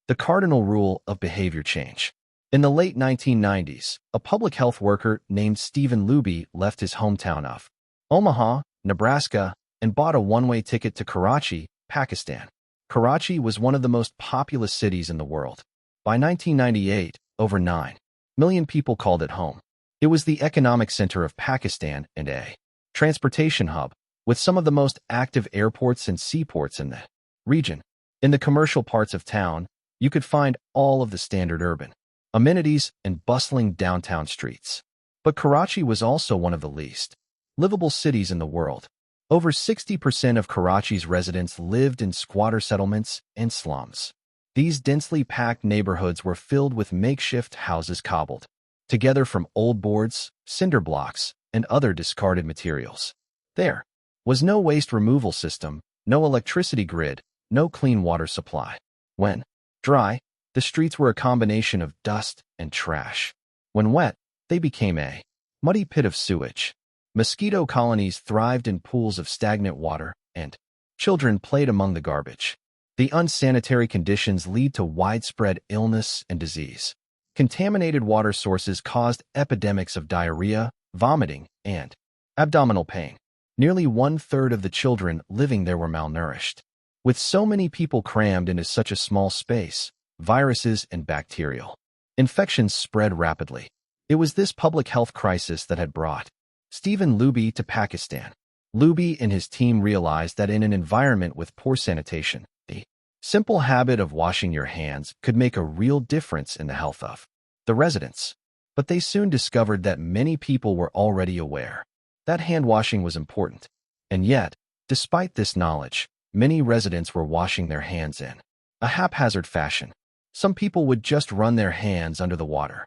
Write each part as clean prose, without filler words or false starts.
The cardinal rule of behavior change. In the late 1990s, a public health worker named Stephen Luby left his hometown of Omaha, Nebraska, and bought a one-way ticket to Karachi, Pakistan. Karachi was one of the most populous cities in the world. By 1998, over 9 million people called it home. It was the economic center of Pakistan and a transportation hub, with some of the most active airports and seaports in the region. In the commercial parts of town, you could find all of the standard urban amenities and bustling downtown streets. But Karachi was also one of the least livable cities in the world. Over 60% of Karachi's residents lived in squatter settlements and slums. These densely packed neighborhoods were filled with makeshift houses cobbled together from old boards, cinder blocks, and other discarded materials. There was no waste removal system, no electricity grid, no clean water supply. When dry, the streets were a combination of dust and trash. When wet, they became a muddy pit of sewage. Mosquito colonies thrived in pools of stagnant water, and children played among the garbage. The unsanitary conditions lead to widespread illness and disease. Contaminated water sources caused epidemics of diarrhea, vomiting, and abdominal pain. Nearly one-third of the children living there were malnourished. With so many people crammed into such a small space, viruses and bacterial infections spread rapidly. It was this public health crisis that had brought Stephen Luby to Pakistan. Luby and his team realized that in an environment with poor sanitation, the simple habit of washing your hands could make a real difference in the health of the residents. But they soon discovered that many people were already aware that hand washing was important. And yet, despite this knowledge, many residents were washing their hands in a haphazard fashion. Some people would just run their hands under the water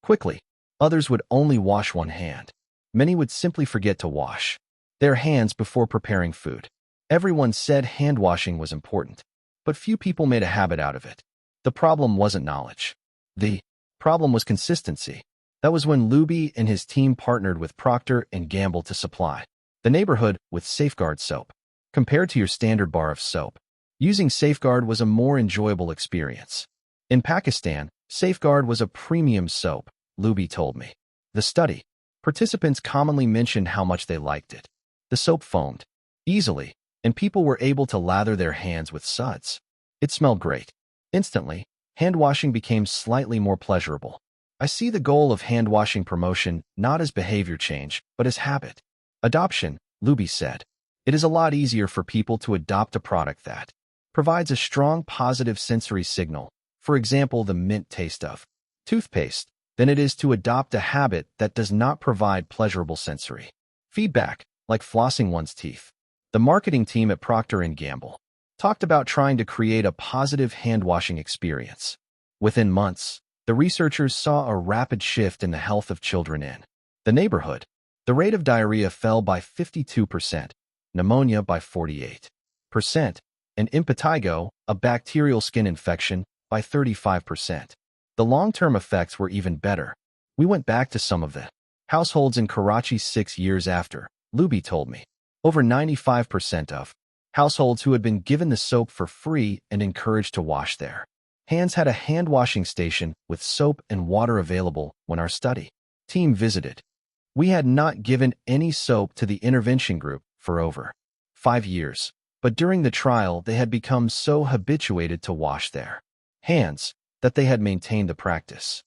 quickly. Others would only wash one hand. Many would simply forget to wash their hands before preparing food. Everyone said hand washing was important, but few people made a habit out of it. The problem wasn't knowledge. The problem was consistency. That was when Luby and his team partnered with Procter & Gamble to supply the neighborhood with Safeguard soap. Compared to your standard bar of soap, using Safeguard was a more enjoyable experience. In Pakistan, Safeguard was a premium soap, Luby told me. The study participants commonly mentioned how much they liked it. The soap foamed easily, and people were able to lather their hands with suds. It smelled great. Instantly, hand washing became slightly more pleasurable. I see the goal of hand washing promotion not as behavior change, but as habit adoption, Luby said. It is a lot easier for people to adopt a product that provides a strong positive sensory signal, for example the mint taste of toothpaste, than it is to adopt a habit that does not provide pleasurable sensory feedback, like flossing one's teeth. The marketing team at Procter & Gamble talked about trying to create a positive hand-washing experience. Within months, the researchers saw a rapid shift in the health of children in the neighborhood. The rate of diarrhea fell by 52%, pneumonia by 48%, and impetigo, a bacterial skin infection, by 35%. The long-term effects were even better. We went back to some of the households in Karachi 6 years after, Luby told me. Over 95% of households who had been given the soap for free and encouraged to wash their hands had a hand-washing station with soap and water available when our study team visited. We had not given any soap to the intervention group for over 5 years, but during the trial they had become so habituated to wash their hands that they had maintained the practice.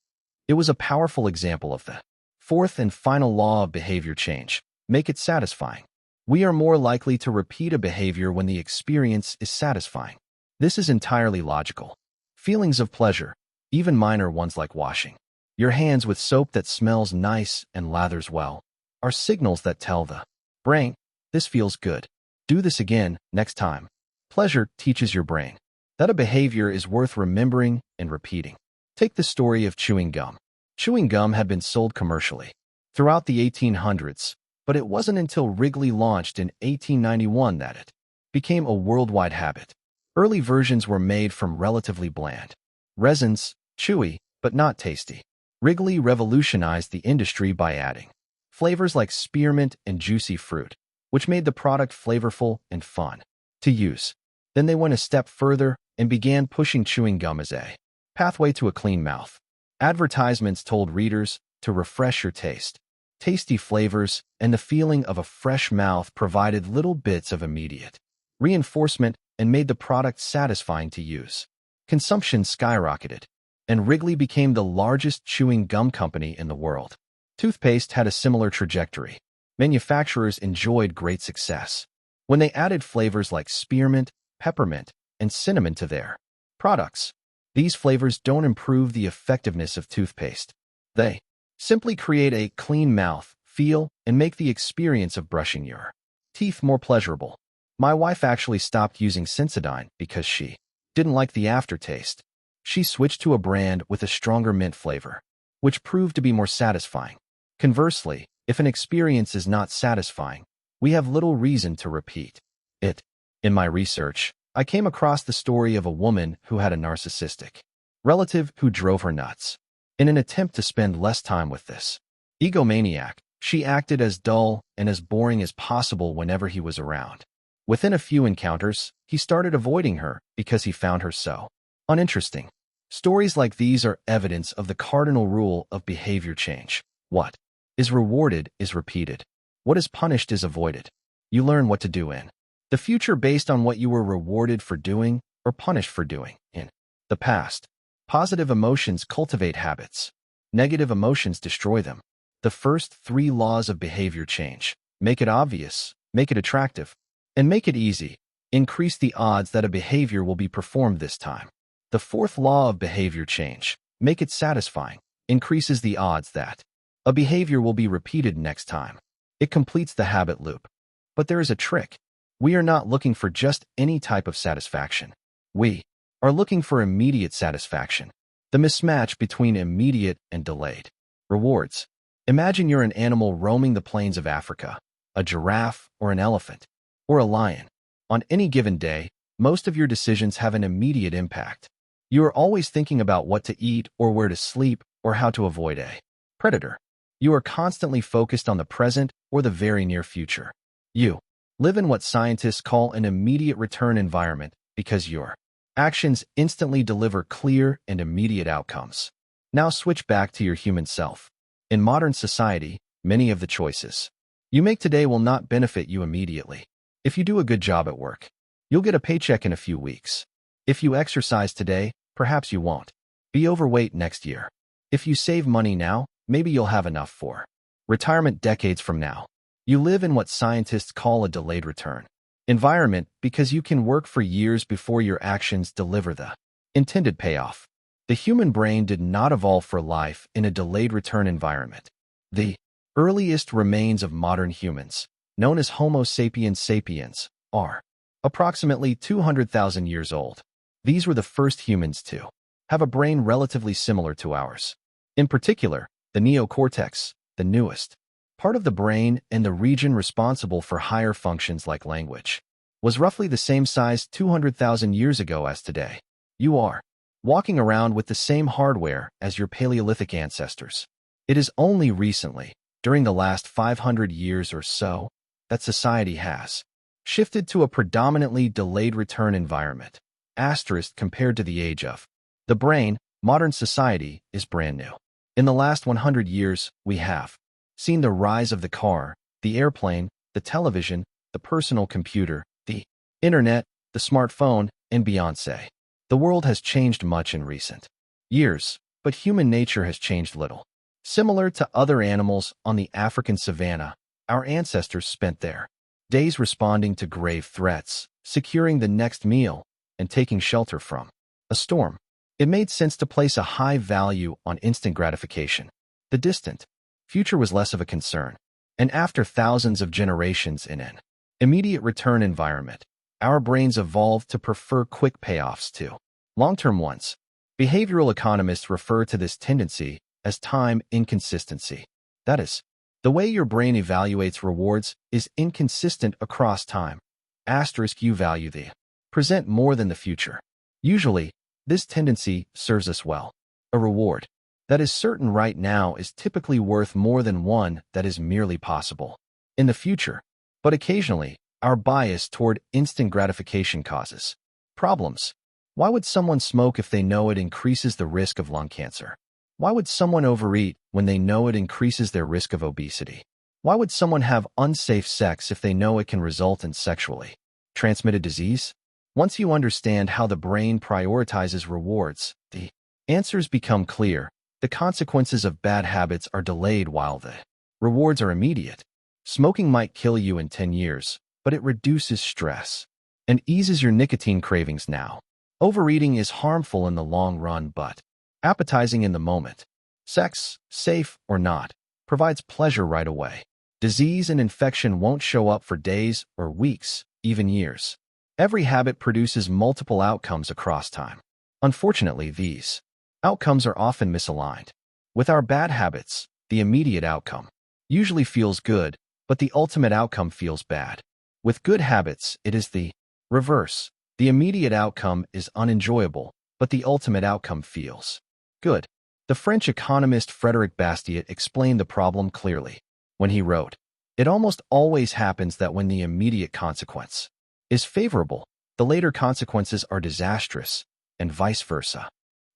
It was a powerful example of the fourth and final law of behavior change: make it satisfying. We are more likely to repeat a behavior when the experience is satisfying. This is entirely logical. Feelings of pleasure, even minor ones like washing your hands with soap that smells nice and lathers well, are signals that tell the brain, this feels good. Do this again next time. Pleasure teaches your brain that a behavior is worth remembering and repeating. Take the story of chewing gum. Chewing gum had been sold commercially throughout the 1800s, but it wasn't until Wrigley launched in 1891 that it became a worldwide habit. Early versions were made from relatively bland resins, chewy, but not tasty. Wrigley revolutionized the industry by adding flavors like spearmint and juicy fruit, which made the product flavorful and fun to use. Then they went a step further and began pushing chewing gum as a pathway to a clean mouth. Advertisements told readers to refresh your taste. Tasty flavors and the feeling of a fresh mouth provided little bits of immediate reinforcement and made the product satisfying to use. Consumption skyrocketed, and Wrigley became the largest chewing gum company in the world. Toothpaste had a similar trajectory. Manufacturers enjoyed great success when they added flavors like spearmint, peppermint, and cinnamon to their products. These flavors don't improve the effectiveness of toothpaste. They simply create a clean mouth feel and make the experience of brushing your teeth more pleasurable. My wife actually stopped using Sensodyne because she didn't like the aftertaste. She switched to a brand with a stronger mint flavor, which proved to be more satisfying. Conversely, if an experience is not satisfying, we have little reason to repeat it. In my research, I came across the story of a woman who had a narcissistic relative who drove her nuts. In an attempt to spend less time with this egomaniac, she acted as dull and as boring as possible whenever he was around. Within a few encounters, he started avoiding her because he found her so uninteresting. Stories like these are evidence of the cardinal rule of behavior change. What is rewarded is repeated. What is punished is avoided. You learn what to do in the future based on what you were rewarded for doing or punished for doing in the past. Positive emotions cultivate habits. Negative emotions destroy them. The first 3 laws of behavior change: make it obvious, make it attractive, and make it easy. Increase the odds that a behavior will be performed this time. The 4th law of behavior change: make it satisfying, increases the odds that a behavior will be repeated next time. It completes the habit loop. But there is a trick. We are not looking for just any type of satisfaction. We are looking for immediate satisfaction. The mismatch between immediate and delayed rewards. Imagine you're an animal roaming the plains of Africa, a giraffe or an elephant, or a lion. On any given day, most of your decisions have an immediate impact. You are always thinking about what to eat or where to sleep or how to avoid a predator. You are constantly focused on the present or the very near future. You live in what scientists call an immediate return environment because your actions instantly deliver clear and immediate outcomes. Now switch back to your human self. In modern society, many of the choices you make today will not benefit you immediately. If you do a good job at work, you'll get a paycheck in a few weeks. If you exercise today, perhaps you won't be overweight next year. If you save money now, maybe you'll have enough for retirement decades from now. You live in what scientists call a delayed return environment because you can work for years before your actions deliver the intended payoff. The human brain did not evolve for life in a delayed return environment. The earliest remains of modern humans, known as Homo sapiens sapiens, are approximately 200,000 years old. These were the first humans to have a brain relatively similar to ours. In particular, the neocortex, the newest part of the brain and the region responsible for higher functions like language, was roughly the same size 200,000 years ago as today. You are walking around with the same hardware as your Paleolithic ancestors. It is only recently, during the last 500 years or so, that society has shifted to a predominantly delayed return environment. Asterisk compared to the age of the brain, modern society is brand new. In the last 100 years, we have seen the rise of the car, the airplane, the television, the personal computer, the internet, the smartphone, and Beyoncé. The world has changed much in recent years, but human nature has changed little. Similar to other animals on the African savanna, our ancestors spent their days responding to grave threats, securing the next meal, and taking shelter from a storm. It made sense to place a high value on instant gratification. The distant future was less of a concern. And after thousands of generations in an immediate return environment, our brains evolved to prefer quick payoffs to long-term ones. Behavioral economists refer to this tendency as time inconsistency. That is, the way your brain evaluates rewards is inconsistent across time. Asterisk you value the present more than the future. Usually, this tendency serves us well. A reward that is certain right now is typically worth more than one that is merely possible in the future. But occasionally, our bias toward instant gratification causes problems. Why would someone smoke if they know it increases the risk of lung cancer? Why would someone overeat when they know it increases their risk of obesity? Why would someone have unsafe sex if they know it can result in sexually transmitted disease? Once you understand how the brain prioritizes rewards, the answers become clear. The consequences of bad habits are delayed while the rewards are immediate. Smoking might kill you in 10 years, but it reduces stress and eases your nicotine cravings now. Overeating is harmful in the long run, but appetizing in the moment. Sex, safe or not, provides pleasure right away. Disease and infection won't show up for days or weeks, even years. Every habit produces multiple outcomes across time. Unfortunately, these outcomes are often misaligned. With our bad habits, the immediate outcome usually feels good, but the ultimate outcome feels bad. With good habits, it is the reverse. The immediate outcome is unenjoyable, but the ultimate outcome feels good. The French economist Frédéric Bastiat explained the problem clearly when he wrote, "It almost always happens that when the immediate consequence is favorable, the later consequences are disastrous, and vice versa.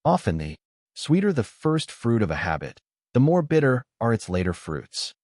Often the sweeter the first fruit of a habit, the more bitter are its later fruits."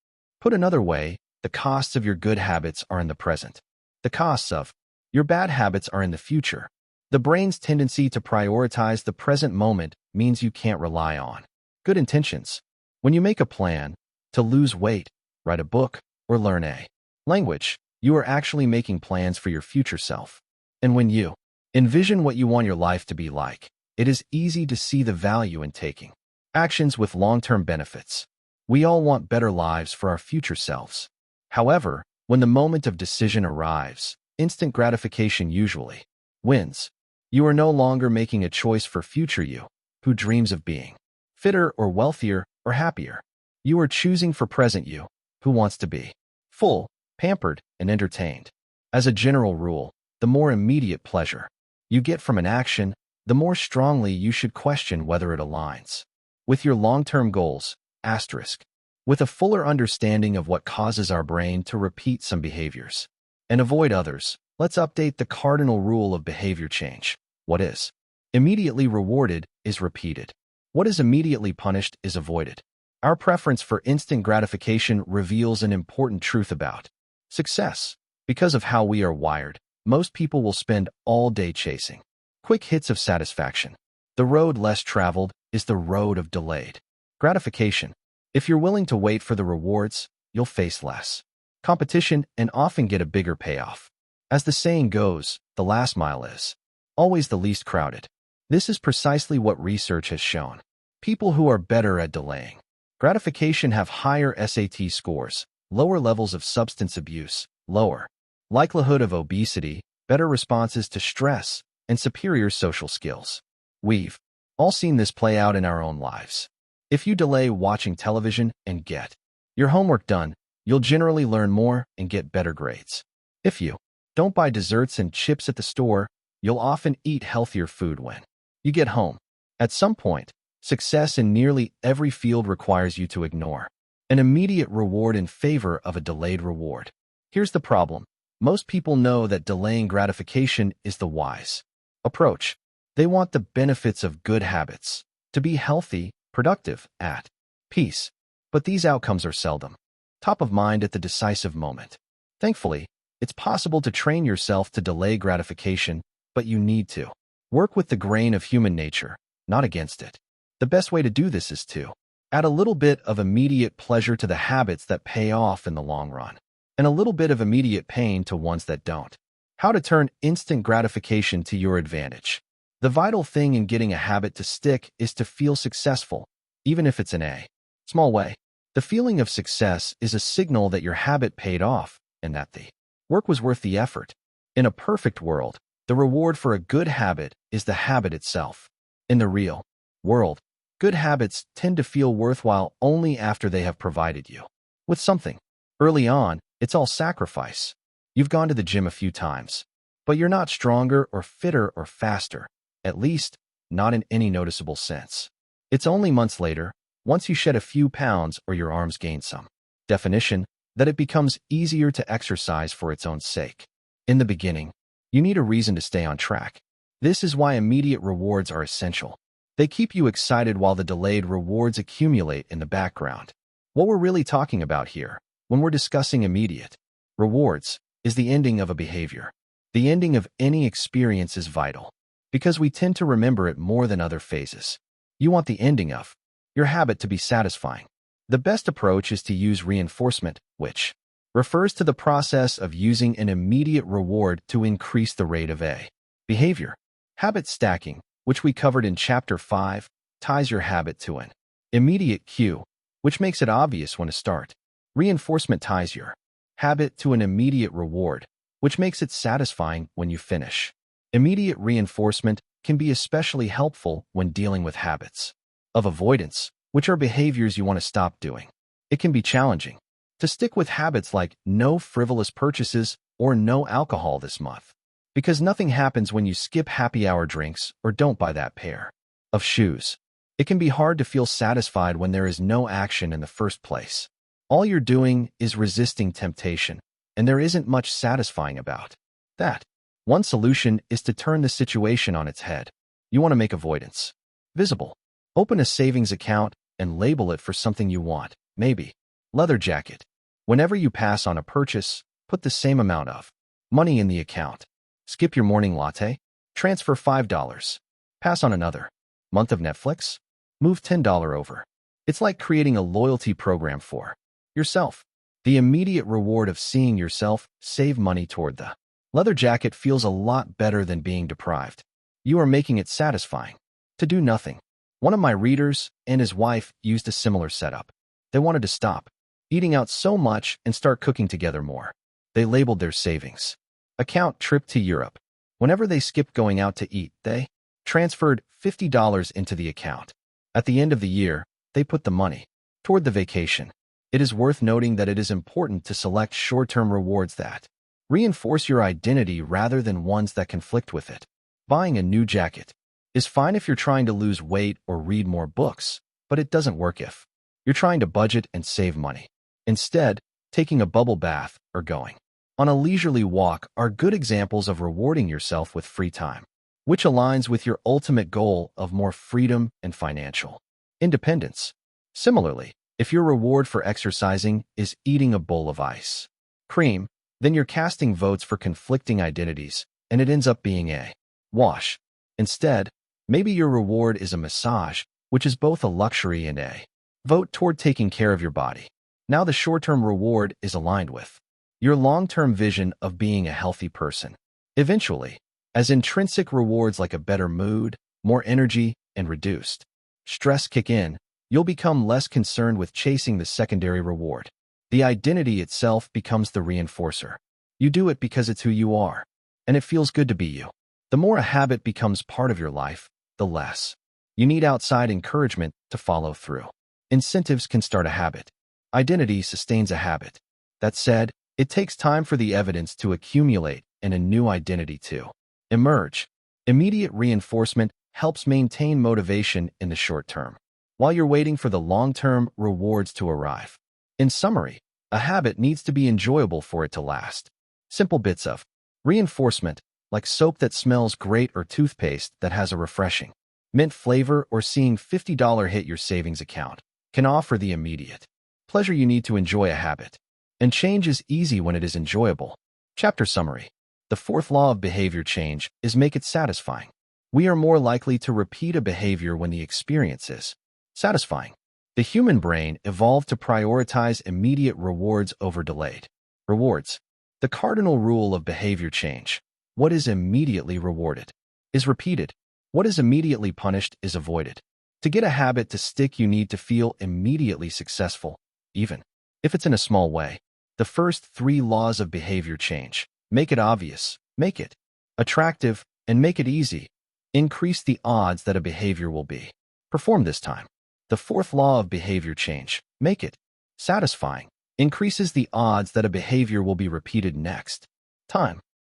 Put another way, the costs of your good habits are in the present. The costs of your bad habits are in the future. The brain's tendency to prioritize the present moment means you can't rely on good intentions. When you make a plan to lose weight, write a book, or learn a language, you are actually making plans for your future self. And when you envision what you want your life to be like, it is easy to see the value in taking actions with long-term benefits. We all want better lives for our future selves. However, when the moment of decision arrives, instant gratification usually wins. You are no longer making a choice for future you, who dreams of being fitter or wealthier or happier. You are choosing for present you, who wants to be full, pampered, and entertained. As a general rule, the more immediate pleasure you get from an action, the more strongly you should question whether it aligns with your long-term goals. Asterisk. With a fuller understanding of what causes our brain to repeat some behaviors and avoid others, let's update the cardinal rule of behavior change. What is immediately rewarded is repeated. What is immediately punished is avoided. Our preference for instant gratification reveals an important truth about success. Because of how we are wired, most people will spend all day chasing quick hits of satisfaction. The road less traveled is the road of delayed gratification. If you're willing to wait for the rewards, you'll face less competition and often get a bigger payoff. As the saying goes, the last mile is always the least crowded. This is precisely what research has shown. People who are better at delaying gratification have higher SAT scores, lower levels of substance abuse, lower likelihood of obesity, better responses to stress, and superior social skills. We've all seen this play out in our own lives. If you delay watching television and get your homework done, you'll generally learn more and get better grades. If you don't buy desserts and chips at the store, you'll often eat healthier food when you get home. At some point, success in nearly every field requires you to ignore an immediate reward in favor of a delayed reward. Here's the problem. Most people know that delaying gratification is the wise approach. They want the benefits of good habits, to be healthy, productive, at peace. But these outcomes are seldom top of mind at the decisive moment. Thankfully, it's possible to train yourself to delay gratification, but you need to work with the grain of human nature, not against it. The best way to do this is to add a little bit of immediate pleasure to the habits that pay off in the long run, and a little bit of immediate pain to ones that don't. How to turn instant gratification to your advantage. The vital thing in getting a habit to stick is to feel successful, even if it's in a small way. The feeling of success is a signal that your habit paid off and that the work was worth the effort. In a perfect world, the reward for a good habit is the habit itself. In the real world, good habits tend to feel worthwhile only after they have provided you with something. Early on, it's all sacrifice. You've gone to the gym a few times, but you're not stronger or fitter or faster, at least not in any noticeable sense. It's only months later, once you shed a few pounds or your arms gain some definition, that it becomes easier to exercise for its own sake. In the beginning, you need a reason to stay on track. This is why immediate rewards are essential. They keep you excited while the delayed rewards accumulate in the background. What we're really talking about here, when we're discussing immediate rewards, is the ending of a behavior. The ending of any experience is vital, because we tend to remember it more than other phases. You want the ending of your habit to be satisfying. The best approach is to use reinforcement, which refers to the process of using an immediate reward to increase the rate of a behavior. Habit stacking, which we covered in Chapter 5, ties your habit to an immediate cue, which makes it obvious when to start. Reinforcement ties your habit to an immediate reward, which makes it satisfying when you finish. Immediate reinforcement can be especially helpful when dealing with habits of avoidance, which are behaviors you want to stop doing. It can be challenging to stick with habits like no frivolous purchases or no alcohol this month, because nothing happens when you skip happy hour drinks or don't buy that pair of shoes. It can be hard to feel satisfied when there is no action in the first place. All you're doing is resisting temptation, and there isn't much satisfying about that. One solution is to turn the situation on its head. You want to make avoidance visible. Open a savings account and label it for something you want, maybe leather jacket. Whenever you pass on a purchase, put the same amount of money in the account. Skip your morning latte, transfer $5. Pass on another month of Netflix, move $10 over. It's like creating a loyalty program for yourself. The immediate reward of seeing yourself save money toward the leather jacket feels a lot better than being deprived. You are making it satisfying to do nothing. One of my readers and his wife used a similar setup. They wanted to stop eating out so much and start cooking together more. They labeled their savings account trip to Europe. Whenever they skipped going out to eat, they transferred $50 into the account. At the end of the year, they put the money toward the vacation. It is worth noting that it is important to select short-term rewards that reinforce your identity rather than ones that conflict with it. Buying a new jacket is fine if you're trying to lose weight or read more books, but it doesn't work if you're trying to budget and save money. Instead, taking a bubble bath or going on a leisurely walk are good examples of rewarding yourself with free time, which aligns with your ultimate goal of more freedom and financial independence. Similarly, if your reward for exercising is eating a bowl of ice cream, then you're casting votes for conflicting identities, and it ends up being a wash. Instead, maybe your reward is a massage, which is both a luxury and a vote toward taking care of your body. Now the short-term reward is aligned with your long-term vision of being a healthy person. Eventually, as intrinsic rewards like a better mood, more energy, and reduced stress kick in, you'll become less concerned with chasing the secondary reward. The identity itself becomes the reinforcer. You do it because it's who you are, and it feels good to be you. The more a habit becomes part of your life, the less you need outside encouragement to follow through. Incentives can start a habit. Identity sustains a habit. That said, it takes time for the evidence to accumulate and a new identity to emerge. Immediate reinforcement helps maintain motivation in the short term, while you're waiting for the long-term rewards to arrive. In summary, a habit needs to be enjoyable for it to last. Simple bits of reinforcement, like soap that smells great or toothpaste that has a refreshing mint flavor or seeing $50 hit your savings account, can offer the immediate pleasure you need to enjoy a habit. And change is easy when it is enjoyable. Chapter summary. The fourth law of behavior change is make it satisfying. We are more likely to repeat a behavior when the experience is satisfying. The human brain evolved to prioritize immediate rewards over delayed rewards. The cardinal rule of behavior change: what is immediately rewarded is repeated. What is immediately punished is avoided. To get a habit to stick, you need to feel immediately successful, even if it's in a small way. The first three laws of behavior change: make it obvious, make it attractive, and make it easy, increase the odds that a behavior will be performed this time. The fourth law of behavior change: make it satisfying, increases the odds that a behavior will be repeated next time.